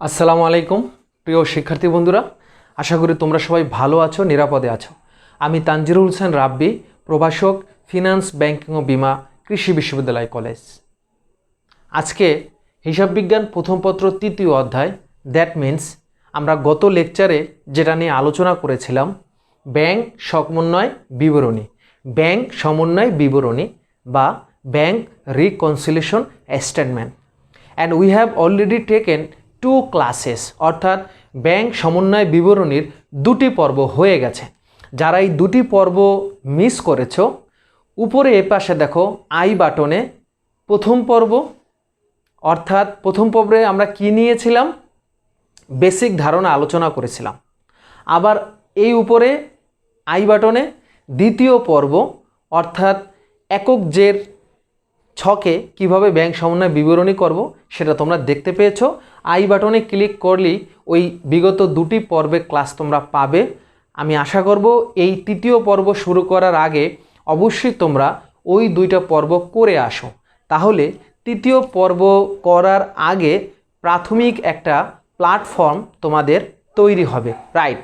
আসসালামু আলাইকুম প্রিয় শিক্ষার্থী বন্ধুরা, আশা করি তোমরা সবাই ভালো আছো, নিরাপদে আছো। আমি তানজিরুল হোসেন রাব্বি, প্রভাষক, ফিনান্স, ব্যাংকিং ও বিমা, কৃষি বিশ্ববিদ্যালয় কলেজ। আজকে হিসাব বিজ্ঞান প্রথম পত্র তৃতীয় অধ্যায়, দ্যাট মিন্স আমরা গত লেকচারে যেটা নিয়ে আলোচনা করেছিলাম, ব্যাংক সমন্বয় বিবরণী, ব্যাংক সমন্বয় বিবরণী বা bank reconciliation statement. And we have already taken 2 classes, অর্থাৎ ব্যাংক সমন্বয় বিবরণীর 2টি পর্ব হয়ে গেছে। যারা এই 2টি পর্ব মিস করেছো, উপরে এ পাশে দেখো আই বাটনে প্রথম পর্ব, অর্থাৎ প্রথম পর্বে আমরা কি নিয়েছিলাম, বেসিক ধারণা আলোচনা করেছিলাম। আবার এই উপরে আই বাটনে দ্বিতীয় পর্ব, অর্থাৎ একক জের ছকে কিভাবে ব্যাংক সমন্বয় বিবরণী করব সেটা তোমরা দেখতে পেয়েছো। আই বাটনে ক্লিক করলেই ওই বিগত 2টি পর্বের ক্লাস তোমরা পাবে। আমি আশা করব এই তৃতীয় পর্ব শুরু করার আগে অবশ্যই তোমরা ওই 2টা পর্ব করে আসো, তাহলে তৃতীয় পর্ব করার আগে প্রাথমিক একটা প্ল্যাটফর্ম তোমাদের তৈরি হবে, right?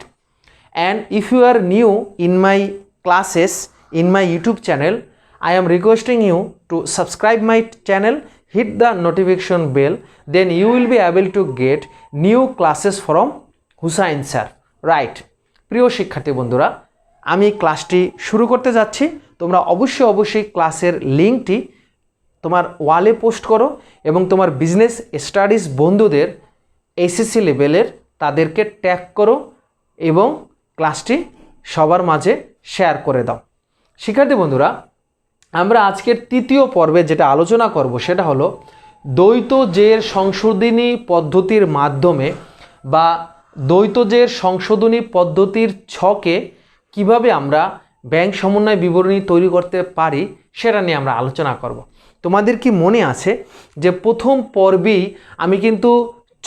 And if you are new in my classes in my YouTube channel, I am requesting you to subscribe my channel, hit the notification bell, then you will be able to get new classes from Hussain sir, right? প্রিয় শিক্ষার্থী বন্ধুরা, আমি ক্লাসটি শুরু করতে যাচ্ছি। তোমরা অবশ্যই ক্লাসের লিঙ্কটি তোমার ওয়ালে পোস্ট করো এবং তোমার বিজনেস স্টাডিজ বন্ধুদের এসএসসি লেভেলের তাদেরকে ট্যাগ করো এবং ক্লাসটি সবার মাঝে শেয়ার করে দাও। শিক্ষার্থী বন্ধুরা, আমরা আজকের তৃতীয় পর্বে যেটা আলোচনা করব সেটা হলো দ্বৈত জের সংশোধনী পদ্ধতির মাধ্যমে বা দ্বৈত জের সংশোধনী পদ্ধতির ছকে কিভাবে আমরা ব্যাংক সমন্বয় বিবরণী তৈরি করতে পারি সেটা নিয়ে আমরা আলোচনা করব। তোমাদের কি মনে আছে যে প্রথম পর্বেই আমি কিন্তু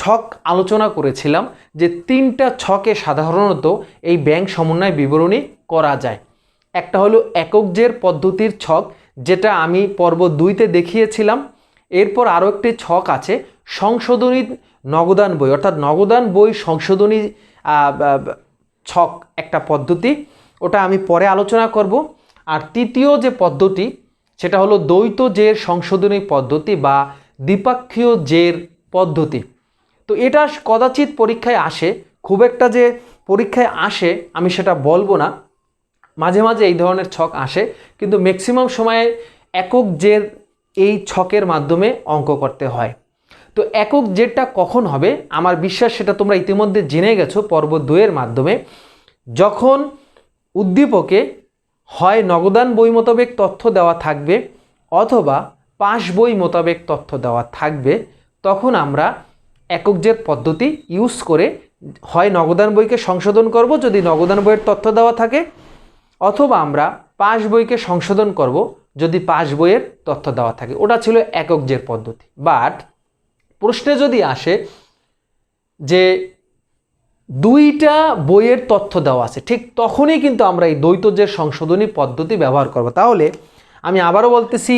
ছক আলোচনা করেছিলাম যে 3টা ছকে সাধারণত এই ব্যাংক সমন্বয় বিবরণী করা যায়। একটা হলো একক জের পদ্ধতির ছক, যেটা আমি পর্ব 2তে দেখিয়েছিলাম। এরপর আরও একটি ছক আছে সংশোধনী নগদান বই, অর্থাৎ নগদান বই সংশোধনী ছক একটা পদ্ধতি, ওটা আমি পরে আলোচনা করব। আর তৃতীয় যে পদ্ধতি সেটা হলো দ্বৈত জের সংশোধনী পদ্ধতি বা দ্বিপক্ষীয় জের পদ্ধতি। তো এটা কদাচিৎ পরীক্ষায় আসে, খুব একটা যে পরীক্ষায় আসে আমি সেটা বলবো না, মাঝে মাঝে এই ধরনের ছক আসে, কিন্তু ম্যাক্সিমাম সময়ে একক জের এই ছকের মাধ্যমে অঙ্ক করতে হয়। তো একক জেরটা কখন হবে আমার বিশ্বাস সেটা তোমরা ইতিমধ্যে জেনে গেছো পর্ব 2-এর মাধ্যমে। যখন উদ্দীপকে হয় নগদান বই মোতাবেক তথ্য দেওয়া থাকবে অথবা পাস বই মোতাবেক তথ্য দেওয়া থাকবে, তখন আমরা একক জের পদ্ধতি ইউজ করে হয় নগদান বইকে সংশোধন করব যদি নগদান বইয়ের তথ্য দেওয়া থাকে, অথবা আমরা পাস বইকে সংশোধন করব যদি পাস বইয়ের তথ্য দেওয়া থাকে। ওটা ছিল একক জের পদ্ধতি। বাট প্রশ্নে যদি আসে যে 2টা বইয়ের তথ্য দেওয়া আছে, ঠিক তখনই কিন্তু আমরা এই দ্বৈত জের সংশোধনী পদ্ধতি ব্যবহার করব। তাহলে আমি আবারও বলতেছি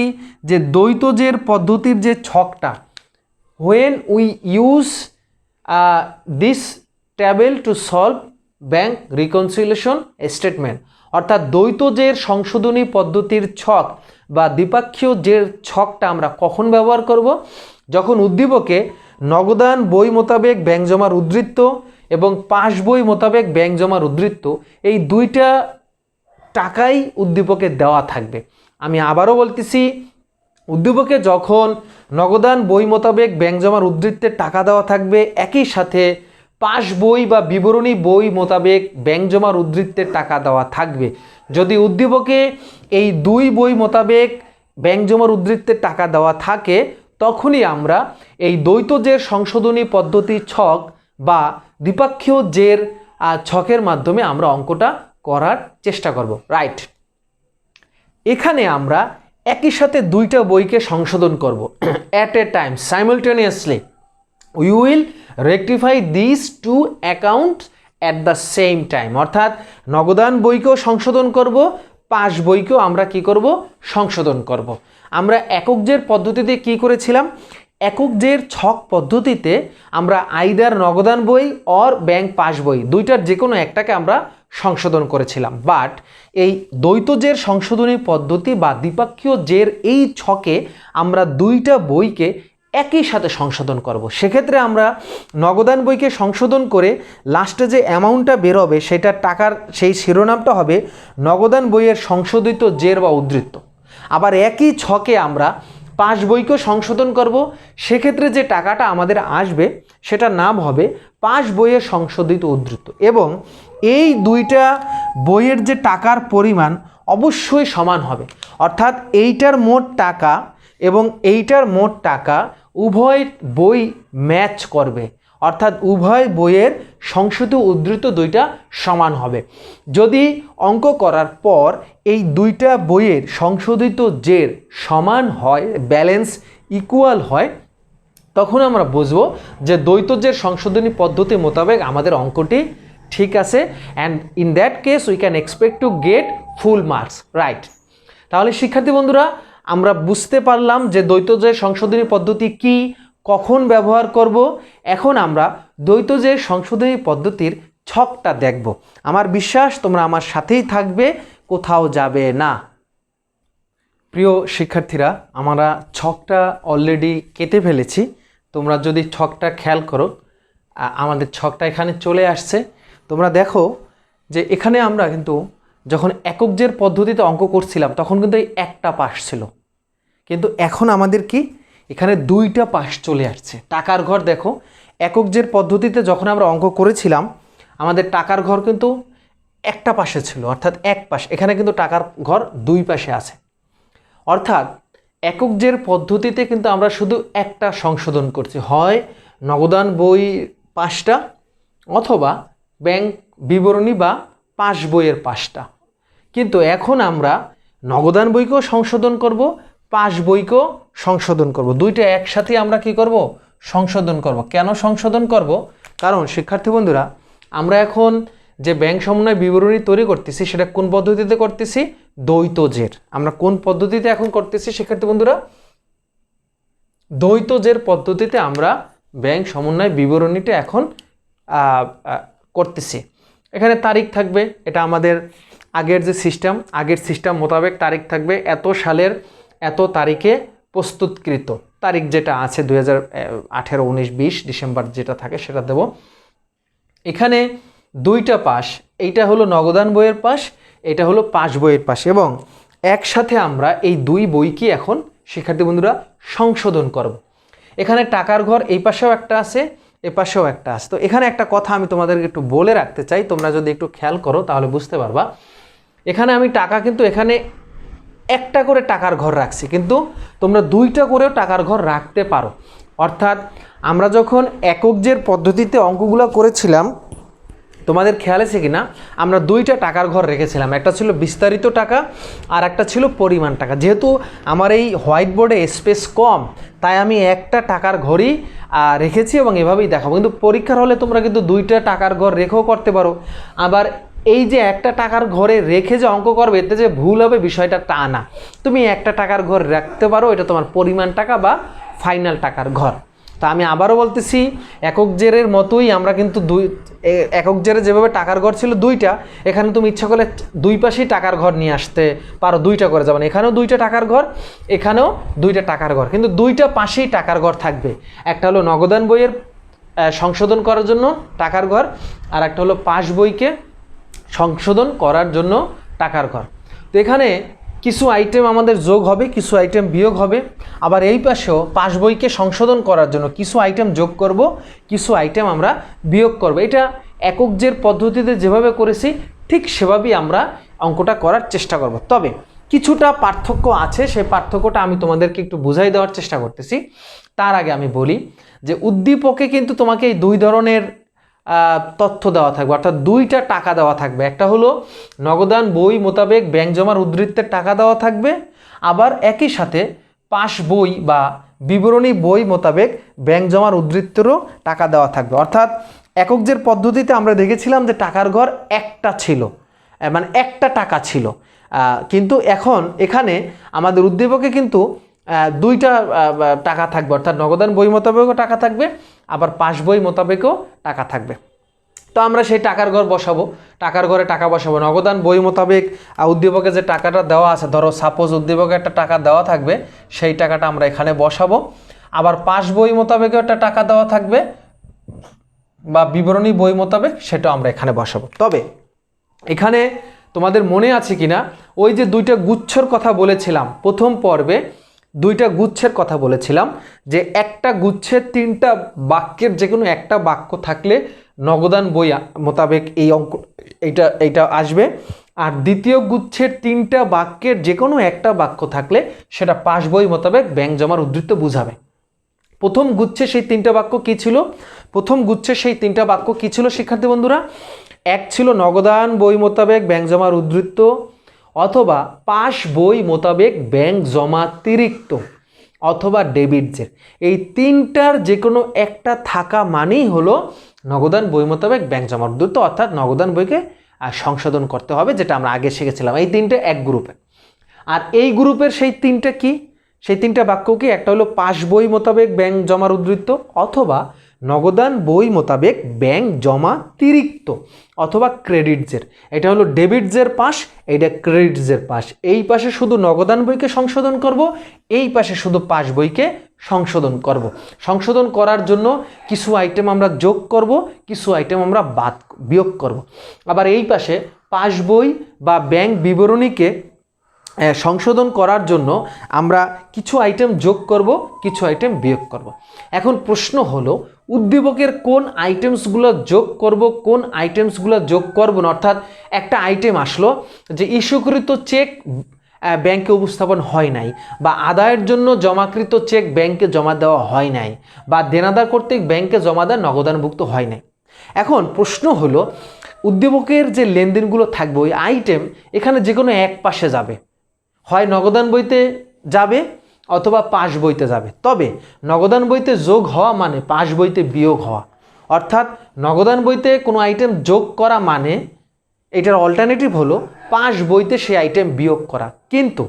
যে দ্বৈত জের পদ্ধতির যে ছকটা, when we use this table to solve bank reconciliation statement, অর্থাৎ দ্বৈত জের সংশোধনী পদ্ধতির ছক বা দ্বিপক্ষীয় জের ছকটা আমরা কখন ব্যবহার করব? যখন উদ্দীপকে নগদান বই মোতাবেক ব্যাংক জমার উদ্ধৃত্ত এবং পাস বই মোতাবেক ব্যাংক জমার উদ্ধৃত্ত এই 2টা টাকাই উদ্দীপকে দেওয়া থাকবে। আমি আবারও বলতেছি, উদ্দীপকে যখন নগদান বই মোতাবেক ব্যাংক জমার উদ্ধৃত্তের টাকা দেওয়া থাকবে, একই সাথে পাস বই বা বিবরণী বই মোতাবেক ব্যাংক জমার উদ্ধৃত্তের টাকা দেওয়া থাকবে। যদি উদ্দীপকে এই 2 বই মোতাবেক ব্যাংক জমার উদ্ধৃত্তের টাকা দেওয়া থাকে, তখনই আমরা এই দ্বৈত জের সংশোধনী পদ্ধতি ছক বা দ্বিপক্ষীয় জের ছকের মাধ্যমে আমরা অঙ্কটা করার চেষ্টা করব, রাইট? এখানে আমরা একই সাথে 2টা বইকে সংশোধন করব at a time, simultaneously we will rectify this 2 accounts at the same time, অর্থাৎ নগদান বইকেও সংশোধন করব, পাস বইকেও আমরা কি করব? সংশোধন করব। আমরা একক জের পদ্ধতিতে কি করেছিলাম? একক জের ছক পদ্ধতিতে আমরা আইদার নগদান বই অর ব্যাংক পাস বই দুইটার যে কোনো একটাকে আমরা সংশোধন করেছিলাম। বাট এই দ্বৈত জের সংশোধনী পদ্ধতি বা দ্বিপক্ষীয় জের এই ছকে আমরা দুইটা বইকে একই সাথে সংশোধন করব। সেক্ষেত্রে আমরা নগদান বইকে সংশোধন করে লাস্টে যে অ্যামাউন্টটা বেরোবে সেটা টাকার সেই শিরোনামটা হবে নগদান বইয়ের সংশোধিত জের বা উদ্ধৃত। আবার একই ছকে আমরা পাস বইকেও সংশোধন করব, সেক্ষেত্রে যে টাকাটা আমাদের আসবে সেটার নাম হবে পাস বইয়ের সংশোধিত উদ্ধৃত। এবং এই দুইটা বইয়ের যে টাকার পরিমাণ অবশ্যই সমান হবে, অর্থাৎ এইটার মোট টাকা এবং এইটার মোট টাকা উভয় বই ম্যাচ করবে, অর্থাৎ উভয় বইয়ের সংশোধিত উদ্ধৃত দুইটা সমান হবে। যদি অঙ্ক করার পর এই দুইটা বইয়ের সংশোধিত জের সমান হয়, ব্যালেন্স ইকুয়াল হয়, তখন আমরা বুঝবো যে দ্বৈত জের সংশোধনী পদ্ধতি মোতাবেক আমাদের অঙ্কটি ঠিক আছে, and in that case we can expect to get full marks, right. তাহলে শিক্ষার্থী বন্ধুরা, আমরা বুঝতে পারলাম যে দ্বৈত জের সংশোধনী পদ্ধতি কি, কখন ব্যবহার করব। এখন আমরা দ্বৈত জের সংশোধনী পদ্ধতির ছকটা দেখব। আমার বিশ্বাস তোমরা আমার সাথেই থাকবে, কোথাও যাবে না। প্রিয় শিক্ষার্থীরা, আমরা ছকটা অলরেডি কেটে ফেলেছি। তোমরা যদি ছকটা খেয়াল করো, আমাদের ছকটা এখানে চলে আসছে। তোমরা দেখো যে এখানে আমরা কিন্তু যখন একক জের পদ্ধতিতে অঙ্ক করছিলাম তখন কিন্তু এই একটা পাশ ছিল, কিন্তু এখন আমাদের কি এখানে দুইটা পাশ চলে আসছে। টাকার ঘর দেখো, একক জের পদ্ধতিতে যখন আমরা অঙ্ক করেছিলাম আমাদের টাকার ঘর কিন্তু একটা পাশে ছিল, অর্থাৎ এক পাশ। এখানে কিন্তু টাকার ঘর দুই পাশে আছে, অর্থাৎ একক জের পদ্ধতিতে কিন্তু আমরা শুধু একটা সংশোধন করছি, হয় নগদান বই পাশটা অথবা ব্যাংক বিবরণী বা পাস বইয়ের পাশটা। কিন্তু এখন আমরা নগদান বইকেও সংশোধন করব, পাস বইকেও সংশোধন করব, দুইটা একসাথে আমরা কি করব? সংশোধন করব। কেন সংশোধন করব? কারণ শিক্ষার্থী বন্ধুরা, আমরা এখন যে ব্যাংক সমন্বয় বিবরণী তৈরি করতেছি সেটা কোন পদ্ধতিতে করতেছি? দ্বৈত জের। আমরা কোন পদ্ধতিতে এখন করতেছি শিক্ষার্থী বন্ধুরা? দ্বৈত জের পদ্ধতিতে আমরা ব্যাংক সমন্বয় বিবরণীটা এখন করতেছি। এখানে তারিখ থাকবে, এটা আমাদের আগের যে সিস্টেম, আগের সিস্টেম মোতাবেক তারিখ থাকবে, এত সালের এত তারিখে প্রস্তুতকৃত তারিখ যেটা আছে 2018, 19, 20 ডিসেম্বর যেটা থাকে সেটা দেব। এখানে দুইটা পাশ, এইটা হলো নগদান বইয়ের পাশ, এটা হলো পাস বইয়ের পাশ, এবং একসাথে আমরা এই দুই বইকে এখন শিক্ষার্থী বন্ধুরা সংশোধন করব। এখানে টাকার ঘর এই পাশেও একটা আছে, এ পাশেও একটা আছে। তো এখানে একটা কথা আমি তোমাদেরকে একটু বলে রাখতে চাই, তোমরা যদি একটু খেয়াল করো তাহলে বুঝতে পারবা। এখানে আমি টাকা কিন্তু এখানে একটা করে টাকার ঘর রাখছি, কিন্তু তোমরা দুইটা করেও টাকার ঘর রাখতে পারো। অর্থাৎ আমরা যখন একক জের পদ্ধতিতে অঙ্কগুলো করেছিলাম, তোমাদের খেয়াল আছে কিনা, আমরা দুইটা টাকার ঘর রেখেছিলাম, একটা ছিল বিস্তারিত টাকা আর একটা ছিল পরিমাণ টাকা। যেহেতু আমার এই হোয়াইট বোর্ডে স্পেস কম, তাই আমি একটা টাকার ঘরই রেখেছি এবং এভাবেই দেখাবো। কিন্তু পরীক্ষার হলে তোমরা কিন্তু দুইটা টাকার ঘর রেখেও করতে পারো। আবার এই যে একটা টাকার ঘরে রেখে যে অঙ্ক করবে এতে যে ভুল হবে বিষয়টা তা না, তুমি একটা টাকার ঘর রাখতে পারো, এটা তোমার পরিমাণ টাকা বা ফাইনাল টাকার ঘর। তা আমি আবারও বলতেছি, একক জেরের মতোই আমরা কিন্তু একক জেরে যেভাবে টাকার ঘর ছিল দুইটা, এখানে তুমি ইচ্ছা করলে দুই পাশেই টাকার ঘর নিয়ে আসতে পারো, দুইটা করে যাবেন। এখানেও দুইটা টাকার ঘর, এখানেও দুইটা টাকার ঘর, কিন্তু দুইটা পাশেই টাকার ঘর থাকবে। একটা হলো নগদান বইয়ের সংশোধন করার জন্য টাকার ঘর, আর একটা হলো পাস বইকে সংশোধন করার জন্য টাকার ঘর। তো এখানে কিছু আইটেম আমাদের যোগ হবে, কিছু আইটেম বিয়োগ হবে। আবার এই পাশেও পাস বইকে সংশোধন করার জন্য কিছু আইটেম যোগ করব, কিছু আইটেম আমরা বিয়োগ করব। এটা একক জের পদ্ধতিতে যেভাবে করেছি ঠিক সেভাবেই আমরা অঙ্কটা করার চেষ্টা করব। তবে কিছুটা পার্থক্য আছে, সেই পার্থক্যটা আমি তোমাদেরকে একটু বুঝাই দেওয়ার চেষ্টা করতেছি। তার আগে আমি বলি যে উদ্দীপকে কিন্তু তোমাকে এই দুই ধরনের তথ্য দেওয়া থাকবে, অর্থাৎ দুইটা টাকা দেওয়া থাকবে। একটা হলো নগদান বই মোতাবেক ব্যাংক জমার উদ্ধৃতের টাকা দেওয়া থাকবে, আবার একই সাথে পাস বই বা বিবরণী বই মোতাবেক ব্যাংক জমার উদ্ধৃতেরও টাকা দেওয়া থাকবে। অর্থাৎ একক জের পদ্ধতিতে আমরা দেখেছিলাম যে টাকার ঘর একটা ছিল, মানে একটা টাকা ছিল, কিন্তু এখন এখানে আমাদের উদ্দীপকে কিন্তু দুইটা টাকা থাকবে, অর্থাৎ নগদান বই মোতাবেকও টাকা থাকবে, আবার পাস বই মোতাবেকও টাকা থাকবে। তো আমরা সেই টাকার ঘর বসাবো, টাকার ঘরে টাকা বসাবো। নগদান বই মোতাবেক উদ্দীপকে যে টাকাটা দেওয়া আছে, ধরো সাপোজ উদ্দীপকে একটা টাকা দেওয়া থাকবে, সেই টাকাটা আমরা এখানে বসাবো। আবার পাস বই মোতাবেকও একটা টাকা দেওয়া থাকবে বা বিবরণী বই মোতাবেক, সেটাও আমরা এখানে বসাবো। তবে এখানে তোমাদের মনে আছে কিনা, ওই যে দুইটা গুচ্ছর কথা বলেছিলাম প্রথম পর্বে, দুইটা গুচ্ছের কথা বলেছিলাম যে একটা গুচ্ছের 3টা বাক্যের যে কোনো একটা বাক্য থাকলে নগদান বই মোতাবেক এই অঙ্ক এইটা আসবে, আর দ্বিতীয় গুচ্ছের 3টা বাক্যের যে কোনো একটা বাক্য থাকলে সেটা পাস বই মোতাবেক ব্যাংক জমার উদ্ধৃত বুঝাবে। প্রথম গুচ্ছে সেই 3টা বাক্য কি ছিল? প্রথম গুচ্ছে সেই 3টা বাক্য কি ছিল শিক্ষার্থী বন্ধুরা? এক ছিল নগদান বই মোতাবেক ব্যাংক জমার উদ্ধৃত, অথবা পাস বই মোতাবেক ব্যাংক জমাতিরিক্ত, অথবা ডেবিটজের। এই 3টার যে কোনো একটা থাকা মানেই হলো নগদান বই মোতাবেক ব্যাংক জমার উদ্ধৃত, অর্থাৎ নগদান বইকে সংশোধন করতে হবে, যেটা আমরা আগে শিখেছিলাম। এই 3টে এক গ্রুপে। আর এই গ্রুপের সেই 3টা কি? সেই 3টা বাক্য কি? একটা হলো পাস বই মোতাবেক ব্যাংক জমার উদ্ধৃত, অথবা নগদান বই মোতাবেক ব্যাংক জমাতিরিক্ত, অথবা ক্রেডিটসের। এটা হলো ডেবিটসের পাশ, এইটা ক্রেডিটসের পাশ। এই পাশে শুধু নগদান বইকে সংশোধন করব, এই পাশে শুধু পাস বইকে সংশোধন করব। সংশোধন করার জন্য কিছু আইটেম আমরা যোগ করব, কিছু আইটেম আমরা বিয়োগ করব। আবার এই পাশে পাস বই বা ব্যাংক বিবরণীকে সংশোধন করার জন্য আমরা কিছু আইটেম যোগ করব, কিছু আইটেম বিয়োগ করব। এখন প্রশ্ন হলো উদ্দীপকের কোন আইটেমসগুলো যোগ করব, কোন আইটেমসগুলো যোগ করব না। অর্থাৎ একটা আইটেম আসলো যে ইস্যুকৃত চেক ব্যাংকে উপস্থাপন হয় নাই, বা আদায়ের জন্য জমাকৃত চেক ব্যাংকে জমা দেওয়া হয় নাই, বা দেনাদার কর্তৃক ব্যাংকে জমা দেওয়া নগদানভুক্ত হয় নাই। এখন প্রশ্ন হলো উদ্দীপকের যে লেনদেনগুলো থাকবে, ওই আইটেম এখানে যে কোনো এক পাশে যাবে, হয় নগদান বইতে যাবে অথবা পাস বইতে যাবে। তবে নগদান বইতে যোগ হওয়া মানে পাস বইতে বিয়োগ হওয়া, অর্থাৎ নগদান বইতে কোনো আইটেম যোগ করা মানে এটার অল্টারনেটিভ হলো পাস বইতে সেই আইটেম বিয়োগ করা। কিন্তু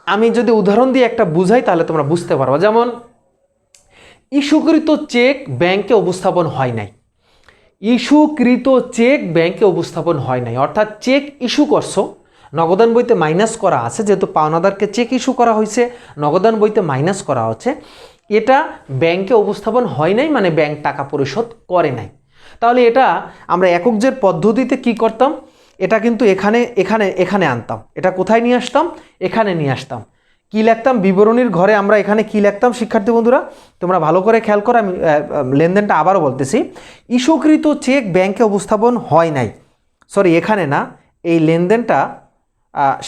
আমি যদি উদাহরণ দিয়ে একটা বুঝাই তাহলে তোমরা বুঝতে পারবে। যেমন ইস্যুকৃত চেক ব্যাংকে উপস্থাপন হয় নাই, ইস্যুকৃত চেক ব্যাংকে উপস্থাপন হয় নাই, অর্থাৎ চেক ইস্যু করছো, নগদান বইতে মাইনাস করা আছে, যেহেতু পাওনাদারকে চেক ইস্যু করা হয়েছে, নগদান বইতে মাইনাস করা হচ্ছে, এটা ব্যাংকে উপস্থাপন হয় নাই মানে ব্যাংক টাকা পরিশোধ করে নাই। তাহলে এটা আমরা একক জের পদ্ধতিতে কি করতাম, এটা কিন্তু এখানে এখানে এখানে আনতাম, এটা কোথায় নিয়ে আসতাম? এখানে নিয়ে আসতাম। কি লিখতাম? বিবরণীর ঘরে আমরা এখানে কি লিখতাম শিক্ষার্থী বন্ধুরা? তোমরা ভালো করে খেয়াল করো, আমি লেনদেনটা আবারও বলতেছি। ইস্যুকৃত চেক ব্যাংকে উপস্থাপন হয় নাই, সরি এখানে না, এই লেনদেনটা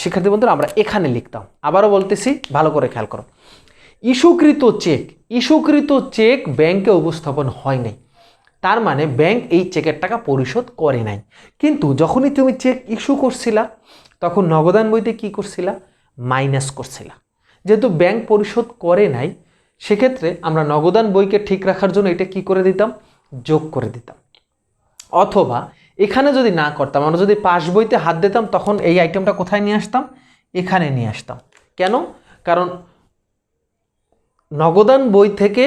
শিক্ষার্থী বন্ধুরা আমরা এখানে লিখতাম। আবারও বলতেছি, ভালো করে খেয়াল করো। ইস্যুকৃত চেক ব্যাংকে উপস্থাপন হয় নাই, তার মানে ব্যাংক এই চেকের টাকা পরিশোধ করে নাই। কিন্তু যখনই তুমি চেক ইস্যু করছিলা তখন নগদান বইতে কি করছিলা? মাইনাস করছিলা। যেহেতু ব্যাংক পরিশোধ করে নাই, সেক্ষেত্রে আমরা নগদান বইকে ঠিক রাখার জন্য এটা কি করে দিতাম? যোগ করে দিতাম। অথবা এখানে যদি না করতাম, আমরা যদি পাস বইতে হাত দিতাম, তখন এই আইটেমটা কোথায় নিয়ে আসতাম? এখানে নিয়ে আসতাম। কেন? কারণ নগদান বই থেকে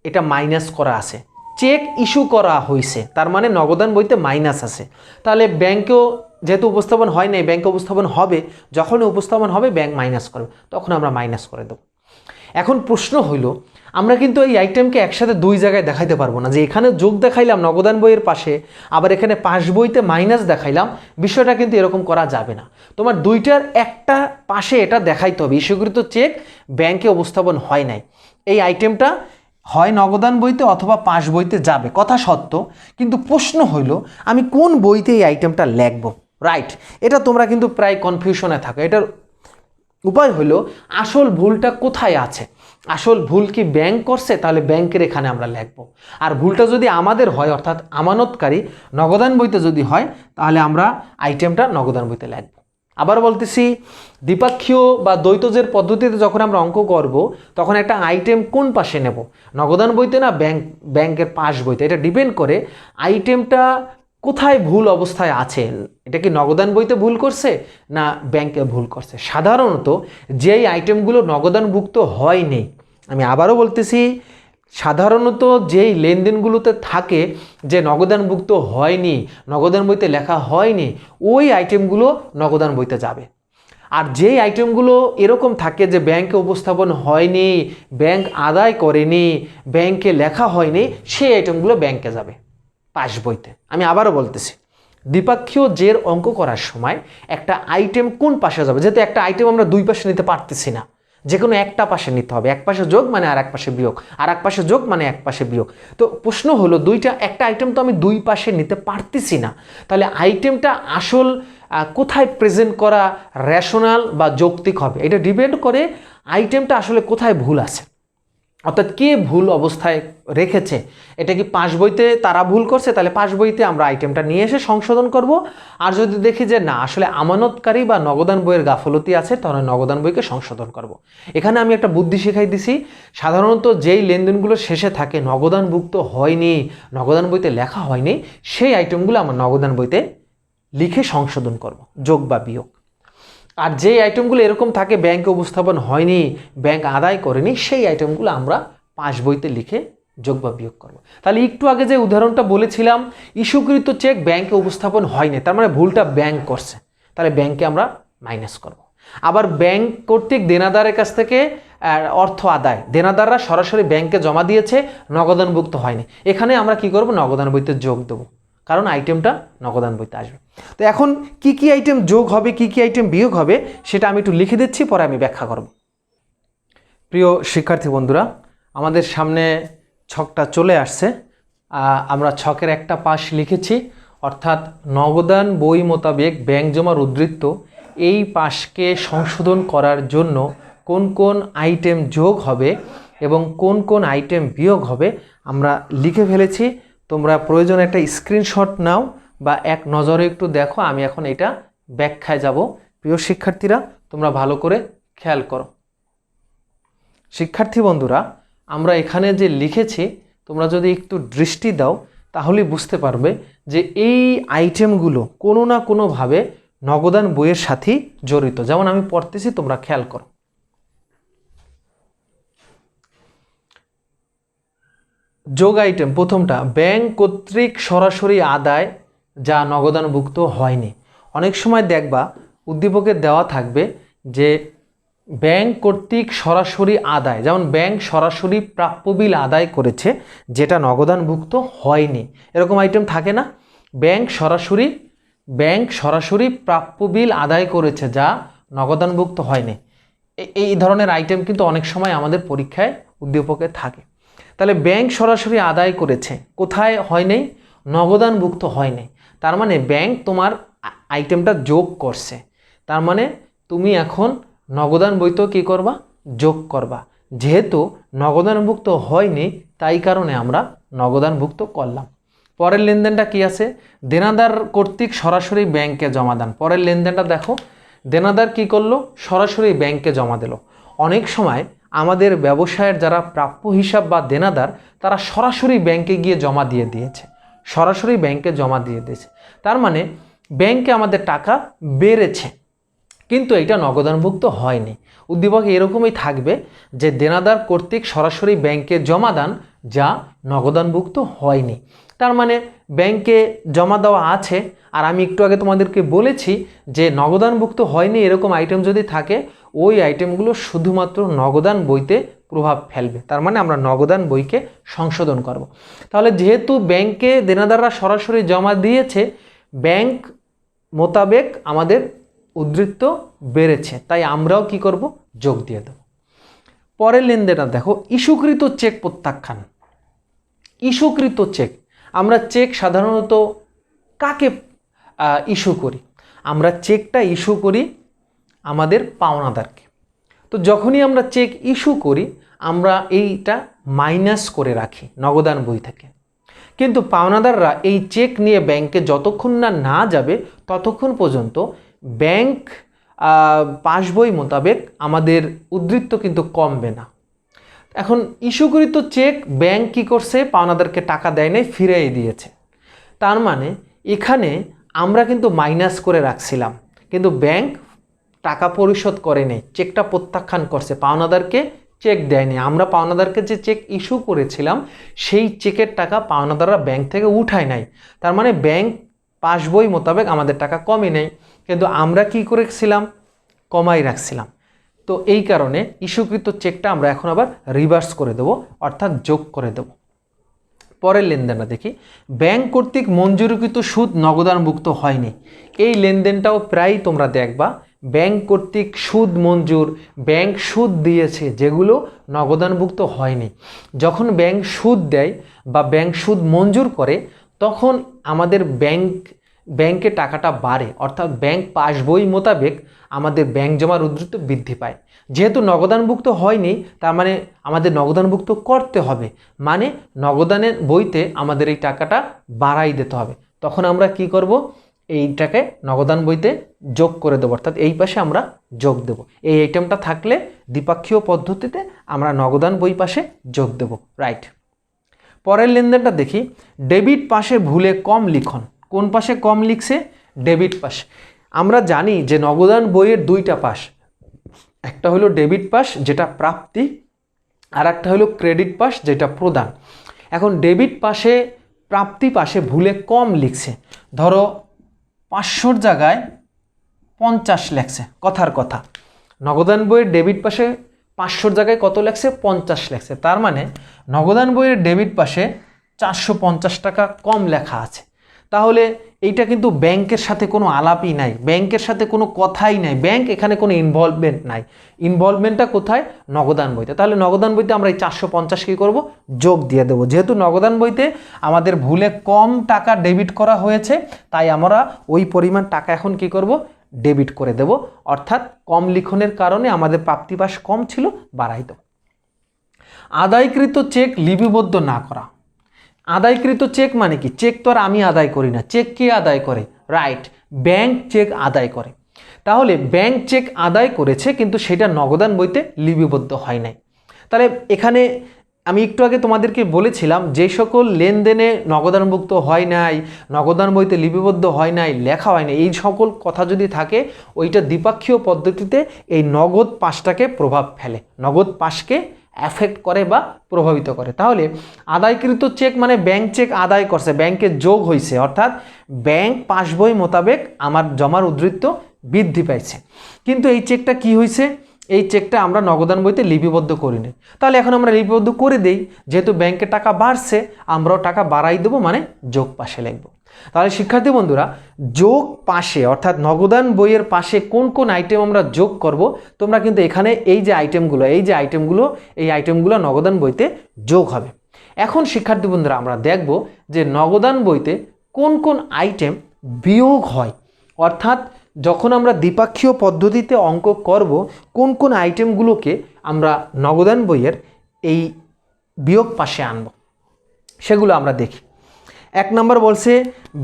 এটা মাইনাস করা আছে, চেক ইস্যু করা হয়েছে, তার মানে নগদান বইতে মাইনাস আছে। তাহলে ব্যাংকেও যেহেতু উপস্থাপন হয় নাই, ব্যাংকে উপস্থাপন হবে, যখনই উপস্থাপন হবে ব্যাংক মাইনাস করবে, তখন আমরা মাইনাস করে দেব। এখন প্রশ্ন হইল, আমরা কিন্তু এই আইটেমকে একসাথে দুই জায়গায় দেখাইতে পারবো না, যে এখানে যোগ দেখাইলাম নগদান বইয়ের পাশে, আবার এখানে পাস বইতে মাইনাস দেখাইলাম। বিষয়টা কিন্তু এরকম করা যাবে না। তোমার দুইটার একটা পাশে এটা দেখাইতে হবে, ইস্যুকৃত চেক ব্যাংকে উপস্থাপন হয় নাই, এই আইটেমটা হয় নগদান বইতে অথবা পাস বইতে যাবে, কথা সত্য। কিন্তু প্রশ্ন হইল আমি কোন বইতে এই আইটেমটা লিখবো, রাইট? এটা তোমরা কিন্তু প্রায় কনফিউশনে থাকো। এটার উপায় হলো আসল ভুলটা কোথায় আছে। আসল ভুল কি ব্যাংক করছে? তাহলে ব্যাংকের এখানে আমরা লিখব। আর ভুলটা যদি আমাদের হয়, অর্থাৎ আমানতকারী নগদান বইতে যদি হয়, তাহলে আমরা আইটেমটা নগদান বইতে লিখব। আবার বলতেছি, দ্বিপাক্ষীয় বা দ্বৈতজের পদ্ধতিতে যখন আমরা অঙ্ক করব, তখন একটা আইটেম কোন পাশে নেব, নগদান বইতে না ব্যাংকের পাস বইতে, এটা ডিপেন্ড করে আইটেমটা কোথায় ভুল অবস্থায় আছে? এটা কি নগদান বইতে ভুল করছে না ব্যাংকে ভুল করছে? সাধারণত যেই আইটেমগুলো নগদানভুক্ত হয়নি, আমি আবারও বলতেছি, সাধারণত যেই লেনদেনগুলোতে থাকে যে নগদানভুক্ত হয়নি, নগদান বইতে লেখা হয়নি, ওই আইটেমগুলো নগদান বইতে যাবে। আর যেই আইটেমগুলো এরকম থাকে যে ব্যাংকে উপস্থাপন হয়নি, ব্যাংক আদায় করেনি, ব্যাংকে লেখা হয়নি, সেই আইটেমগুলো ব্যাংকে যাবে পাস বইতে। আমি আবারও বলতেছি, দ্বিপাক্ষীয় জের অঙ্ক করার সময় একটা আইটেম কোন পাশে যাবে, যেহেতু একটা আইটেম আমরা দুই পাশে নিতে পারতেছি না, যে কোনো একটা পাশে নিতে হবে। এক পাশে যোগ মানে আর এক পাশে বিয়োগ, আর এক পাশে যোগ মানে এক পাশে বিয়োগ। তো প্রশ্ন হলো, একটা আইটেম তো আমি দুই পাশে নিতে পারতেছি না, তাহলে আইটেমটা আসল কোথায় প্রেজেন্ট করা রেশনাল বা যৌক্তিক হবে, এটা ডিপেন্ড করে আইটেমটা আসলে কোথায় ভুল আছে, অর্থাৎ কে ভুল অবস্থায় রেখেছে। এটা কি পাস বইতে তারা ভুল করছে, তাহলে পাস বইতে আমরা আইটেমটা নিয়ে এসে সংশোধন করব। আর যদি দেখি যে না, আসলে আমানতকারী বা নগদান বইয়ের গাফলতি আছে, তাহলে নগদান বইকে সংশোধন করব। এখানে আমি একটা বুদ্ধি শিখাই দিছি, সাধারণত যেই লেনদেনগুলো শেষে থাকে নগদানভুক্ত হয়নি, নগদান বইতে লেখা হয়নি, সেই আইটেমগুলো আমরা নগদান বইতে লিখে সংশোধন করব, যোগ বা বিয়োগ। আর যেই আইটেমগুলো এরকম থাকে ব্যাংকে উপস্থাপন হয়নি, ব্যাংক আদায় করেনি, সেই আইটেমগুলো আমরা পাস বইতে লিখে যোগ বা বিয়োগ করব। তাহলে একটু আগে যে উদাহরণটা বলেছিলাম, ইস্যুকৃত চেক ব্যাংকে উপস্থাপন হয়নি, তার মানে ভুলটা ব্যাংক করছে, তাহলে ব্যাংকে আমরা মাইনাস করব। আবার ব্যাংক কর্তৃক দেনাদারের কাছ থেকে অর্থ আদায়, দেনাদাররা সরাসরি ব্যাংকে জমা দিয়েছে, নগদানভুক্ত হয়নি, এখানে আমরা কি করব, নগদান বইতে যোগ দেবো, কারণ আইটেমটা নগদান বইতে আসবে। তো এখন কি কি আইটেম যোগ হবে, কি কি আইটেম বিয়োগ হবে, সেটা আমি একটু লিখে দিচ্ছি, পরে আমি ব্যাখ্যা করব। প্রিয় শিক্ষার্থী বন্ধুরা, আমাদের সামনে ছকটা চলে আসছে। আমরা ছকের একটা পাশ লিখেছি, অর্থাৎ নগদান বই মোতাবেক ব্যাংক জমার উদ্ধৃত এই পাশকে সংশোধন করার জন্য কোন কোন আইটেম যোগ হবে এবং কোন কোন আইটেম বিয়োগ হবে আমরা লিখে ফেলেছি। তোমরা প্রয়োজনে একটা স্ক্রিনশট নাও বা এক নজরে একটু দেখো, আমি এখন এটা ব্যাখ্যায় যাব। প্রিয় শিক্ষার্থীরা, তোমরা ভালো করে খেয়াল করো। শিক্ষার্থী বন্ধুরা, আমরা এখানে যে লিখেছি, তোমরা যদি একটু দৃষ্টি দাও তাহলে বুঝতে পারবে যে এই আইটেমগুলো কোনো না কোনোভাবে নগদান বইয়ের সাথেই জড়িত। যেমন আমি পড়তেছি, তোমরা খেয়াল করো। যোগ আইটেম প্রথমটা, ব্যাংক কর্তৃক সরাসরি আদায় যা নগদানভুক্ত হয়নি। অনেক সময় দেখবা উদ্দীপকে দেওয়া থাকবে যে ব্যাংক কর্তৃক সরাসরি আদায়, যেমন ব্যাংক সরাসরি প্রাপ্য বিল আদায় করেছে যেটা নগদানভুক্ত হয়নি, এরকম আইটেম থাকে না? ব্যাংক সরাসরি প্রাপ্য বিল আদায় করেছে যা নগদানভুক্ত হয়নি, এই ধরনের আইটেম কিন্তু অনেক সময় আমাদের পরীক্ষায় উদ্দীপকে থাকে। তাহলে ব্যাংক সরাসরি আদায় করেছে, কোথায় হয় নাই? নগদানভুক্ত হয় নাই। তার মানে ব্যাংক তোমার আইটেমটা যোগ করছে, তার মানে তুমি এখন নগদান বইতেও কী করবা? যোগ করবা। যেহেতু নগদানভুক্ত হয়নি, তাই কারণে আমরা নগদানভুক্ত করলাম। পরের লেনদেনটা কি আছে? দেনাদার কর্তৃক সরাসরি ব্যাংকে জমাদান। পরের লেনদেনটা দেখো, দেনাদার কি করলো? সরাসরি ব্যাংকে জমা দিল। অনেক সময় আমাদের ব্যবসায়ের যারা প্রাপ্য হিসাব বা দেনাদার, তারা সরাসরি ব্যাংকে গিয়ে জমা দিয়ে দিয়েছে, সরাসরি ব্যাংকে জমা দিয়ে দিয়েছে। তার মানে ব্যাংকে আমাদের টাকা বেড়েছে, কিন্তু এটা নগদানভুক্ত হয়নি। উদ্দীপকে এরকমই থাকবে যে দেনাদার কর্তৃক সরাসরি ব্যাংকে জমা দান যা নগদানভুক্ত হয়নি। তার মানে ব্যাংকে জমা দেওয়া আছে, আর আমি একটু আগে তোমাদেরকে বলেছি যে নগদানভুক্ত হয়নি এরকম আইটেম যদি থাকে, ওই আইটেমগুলো শুধুমাত্র নগদান বইতে প্রভাব ফেলবে। তার মানে আমরা নগদান বইকে সংশোধন করব। তাহলে যেহেতু ব্যাংকে দেনাদাররা সরাসরি জমা দিয়েছে, ব্যাংক মোতাবেক আমাদের উদ্ধৃত বেড়েছে, তাই আমরাও কি করব? যোগ দিয়ে দেব। পরের লেনদেনটা দেখো, ইস্যুকৃত চেক প্রত্যাখ্যান। ইস্যুকৃত চেক, আমরা চেক সাধারণত কাকে ইস্যু করি? আমরা চেকটা ইস্যু করি আমাদের পাওনাদারকে। তো যখনই আমরা চেক ইস্যু করি, আমরা এইটা মাইনাস করে রাখি নগদান বই থেকে। কিন্তু পাওনাদাররা এই চেক নিয়ে ব্যাংকে যতক্ষণ না যাবে, ততক্ষণ পর্যন্ত ব্যাংক পাসবই মোতাবেক আমাদের উদ্ধৃত কিন্তু কমবে না। এখন ইস্যুকৃত চেক ব্যাংক কি করছে? পাওনাদারকে টাকা দেয় নাই, ফিরিয়ে দিয়েছে। তার মানে এখানে আমরা কিন্তু মাইনাস করে রাখছিলাম, কিন্তু ব্যাংক টাকা পরিশোধ করেনি, চেকটা প্রত্যাখ্যান করছে, পাওনাদারকে চেক দেয়নি। আমরা পাওনাদারকে যে চেক ইস্যু করেছিলাম সেই চেকের টাকা পাওনাদাররা ব্যাংক থেকে উঠায় নাই। তার মানে ব্যাংক পাসবই মোতাবেক আমাদের টাকা কমই নেই, কিন্তু আমরা কি করেছিলাম, কমাই রাখছিলাম। তো এই কারণে ইস্যুকৃত চেকটা আমরা এখন আবার রিভার্স করে দেব, অর্থাৎ যোগ করে দেব। পরের লেনদেনটা দেখি, ব্যাংক কর্তৃক মঞ্জুরিকৃত সুদ নগদানভুক্ত হয়নি। এই লেনদেনটাও প্রায় তোমরা দেখবা, ব্যাংক কর্তৃক সুদ মঞ্জুর, ব্যাংক সুদ দিয়েছে যেগুলো নগদানভুক্ত হয়নি। যখন ব্যাংক সুদ দেয় বা ব্যাংক সুদ মঞ্জুর করে তখন আমাদের ব্যাংকে টাকাটা বাড়ে, অর্থাৎ ব্যাংক পাসবই মোতাবেক আমাদের ব্যাংক জমার উদ্ধৃত বৃদ্ধি পায়। যেহেতু নগদানভুক্ত হয়নি তার মানে আমাদের নগদানভুক্ত করতে হবে, মানে নগদানের বইতে আমাদের এই টাকাটা বাড়াই দিতে হবে। তখন আমরা কি করব, এইটাকে নগদান বইতে যোগ করে দেবো, অর্থাৎ এই পাশে আমরা যোগ দেব। এই আইটেমটা থাকলে দ্বিপাক্ষীয় পদ্ধতিতে আমরা নগদান বই পাশে যোগ দেব, রাইট। পরের লেনদেনটা দেখি, ডেবিট পাশে ভুলে কম লিখন। কোন পাশে কম লিখছে, ডেবিট পাশে। আমরা জানি যে নগদান বইয়ের দুইটা পাশ, একটা হলো ডেবিট পাশ যেটা প্রাপ্তি, আর একটা হলো ক্রেডিট পাশ যেটা প্রদান। এখন ডেবিট পাশে প্রাপ্তি পাশে ভুলে কম লিখছে, ধরো 500 জায়গায় 50 লেখছে, কথার কথা। নগদান বইয়ের ডেবিট পাশে 500 জায়গায় কত লেখছে, 50 লেখছে। তার মানে নগদান বইয়ের ডেবিট পাশে 450 টাকা কম লেখা আছে। তাহলে এইটা কিন্তু ব্যাংকের সাথে কোনো আলাপই নাই, ব্যাংকের সাথে কোনো কথাই নাই, ব্যাংক এখানে কোনো ইনভলভমেন্ট নাই। ইনভলভমেন্টটা কোথায়, নগদান বইতে। তাহলে নগদান বইতে আমরা এই 450 কী করবো, যোগ দিয়ে দেবো। যেহেতু নগদান বইতে আমাদের ভুলে কম টাকা ডেবিট করা হয়েছে, তাই আমরা ওই পরিমাণ টাকা এখন কি করব, ডেবিট করে দেব। অর্থাৎ কম লিখনের কারণে আমাদের প্রাপ্তিপাশ কম ছিল, বাড়াই দেব। আদায়কৃত চেক লিপিবদ্ধ না করা। আদায়কৃত চেক মানে কি, চেক তো আর আমি আদায় করি না, চেক কে আদায় করে, রাইট, ব্যাংক চেক আদায় করে। তাহলে ব্যাংক চেক আদায় করেছে কিন্তু সেটা নগদান বইতে লিপিবদ্ধ হয় নাই। তাহলে এখানে আমি একটু আগে তোমাদেরকে বলেছিলাম যে সকল লেনদেনে নগদানভুক্ত হয় নাই, নগদান বইতে লিপিবদ্ধ হয় নাই, লেখা হয় নাই, এই সকল কথা যদি থাকে ওইটা দ্বিপাক্ষীয় পদ্ধতিতে এই নগদ পাশটাকে প্রভাব ফেলে, নগদ পাশকে অ্যাফেক্ট করে বা প্রভাবিত করে। তাহলে আদায়কৃত চেক মানে ব্যাংক চেক আদায় করছে, ব্যাংকে যোগ হয়েছে, অর্থাৎ ব্যাংক পাসবই মোতাবেক আমার জমার উদ্ধৃত বৃদ্ধি পাইছে, কিন্তু এই চেকটা কি হয়েছে, এই চেকটা আমরা নগদান বইতে লিপিবদ্ধ করিনি। তাহলে এখন আমরা লিপিবদ্ধ করে দেই, যেহেতু ব্যাংকে টাকা বাড়ছে আমরাও টাকা বাড়াই দেবো, মানে যোগ পাশে লিখব। তাহলে শিক্ষার্থী বন্ধুরা, যোগ পাশে অর্থাৎ নগদান বইয়ের পাশে কোন কোন আইটেম আমরা যোগ করব, তোমরা কিন্তু এখানে এই যে আইটেমগুলো এই আইটেমগুলো নগদান বইতে যোগ হবে। এখন শিক্ষার্থী বন্ধুরা আমরা দেখব যে নগদান বইতে কোন কোন আইটেম বিয়োগ হয়, অর্থাৎ যখন আমরা দ্বিপাক্ষীয় পদ্ধতিতে অঙ্ক করব কোন কোন আইটেমগুলোকে আমরা নগদান বইয়ের এই বিয়োগ পাশে আনব সেগুলো আমরা দেখি। 1 নম্বর বলছে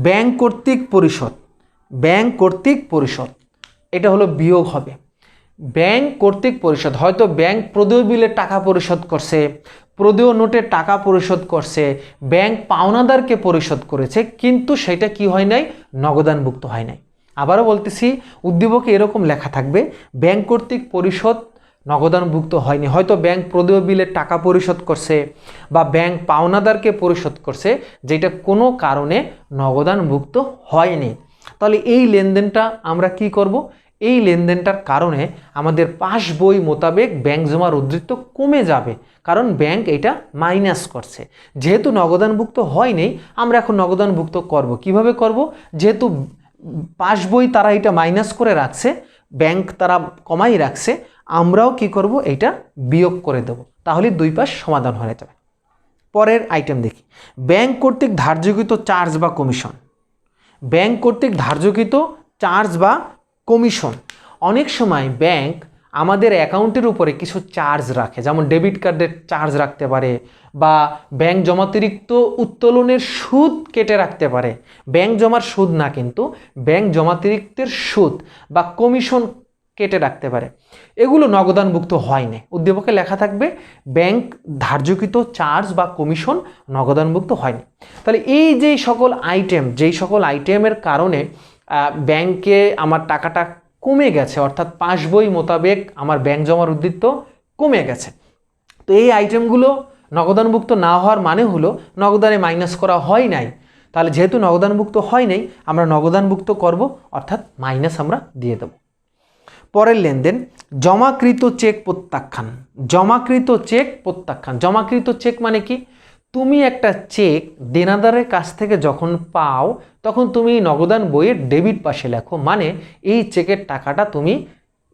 ব্যাংক কর্তৃক পরিশোধ। ব্যাংক কর্তৃক পরিশোধ এটা হলো বিয়োগ হবে। ব্যাংক কর্তৃক পরিশোধ, হয়তো ব্যাংক প্রদেয় বিলের টাকা পরিশোধ করছে, প্রদেয় নোটের টাকা পরিশোধ করছে, ব্যাংক পাওনাদারকে পরিশোধ করেছে, কিন্তু সেটা কি হয় নাই, নগদানভুক্ত হয় নাই। আবারও বলতেছি, উদ্দীপকে এরকম লেখা থাকবে ব্যাংক কর্তৃক পরিশোধ নগদানভুক্ত হয়নি, হয়তো ব্যাংক প্রদেয় বিলের টাকা পরিশোধ করছে বা ব্যাংক পাওনাদারকে পরিশোধ করছে, যেটা কোনো কারণে নগদানভুক্ত হয়নি। তাহলে এই লেনদেনটা আমরা কি করব, এই লেনদেনটার কারণে আমাদের পাস বই মোতাবেক ব্যাংক জমার উদ্ধৃত কমে যাবে, কারণ ব্যাংক এটা মাইনাস করছে। যেহেতু নগদানভুক্ত হয়নি আমরা এখন নগদানভুক্ত করব। কিভাবে করব, যেহেতু পাস বই তারা এটা মাইনাস করে রাখছে, ব্যাংক তারা কমাই রাখছে, আমরাও কি করব, এটা বিয়োগ করে দেব, তাহলে দুই পাশ সমাধান হয়ে যাবে। পরের আইটেম দেখি, ব্যাংক কর্তৃক ধার্যকৃত চার্জ বা কমিশন। ব্যাংক কর্তৃক ধার্যকৃত চার্জ বা কমিশন, অনেক সময় ব্যাংক আমাদের অ্যাকাউন্টের উপরে কিছু চার্জ রাখে, যেমন ডেবিট কার্ডের চার্জ রাখতে পারে বা ব্যাংক জমাতিরিক্ত উত্তোলনের সুদ কেটে রাখতে পারে। ব্যাংক জমার সুদ না, কিন্তু ব্যাংক জমাতিরিক্তের সুদ বা কমিশন কেটে রাখতে পারে। এগুলো নগদানভুক্ত হয় না, উদ্দীপকে লেখা থাকবে ব্যাংক ধার্যকৃত চার্জ বা কমিশন নগদানভুক্ত হয়নি। তাহলে এই যেই সকল আইটেমের কারণে ব্যাংকে আমার টাকাটা কমে গেছে, অর্থাৎ পাসবই মোতাবেক আমার ব্যাংক জমার উদ্বৃত্ত কমে গেছে। তো এই আইটেমগুলো নগদানভুক্ত না হওয়ার মানে হলো নগদানে মাইনাস করা হয় নাই। তাহলে যেহেতু নগদানভুক্ত হয় নাই, আমরা নগদানভুক্ত করব, অর্থাৎ মাইনাস আমরা দিয়ে দেব। পরের লেনদেন জমাকৃত চেক প্রত্যাখ্যান। জমাকৃত চেক মানে কি? তুমি একটা চেক দেনাদারের কাছ থেকে যখন পাও তখন তুমি নগদান বইয়ের ডেবিট পাশে লেখো, মানে এই চেকের টাকাটা তুমি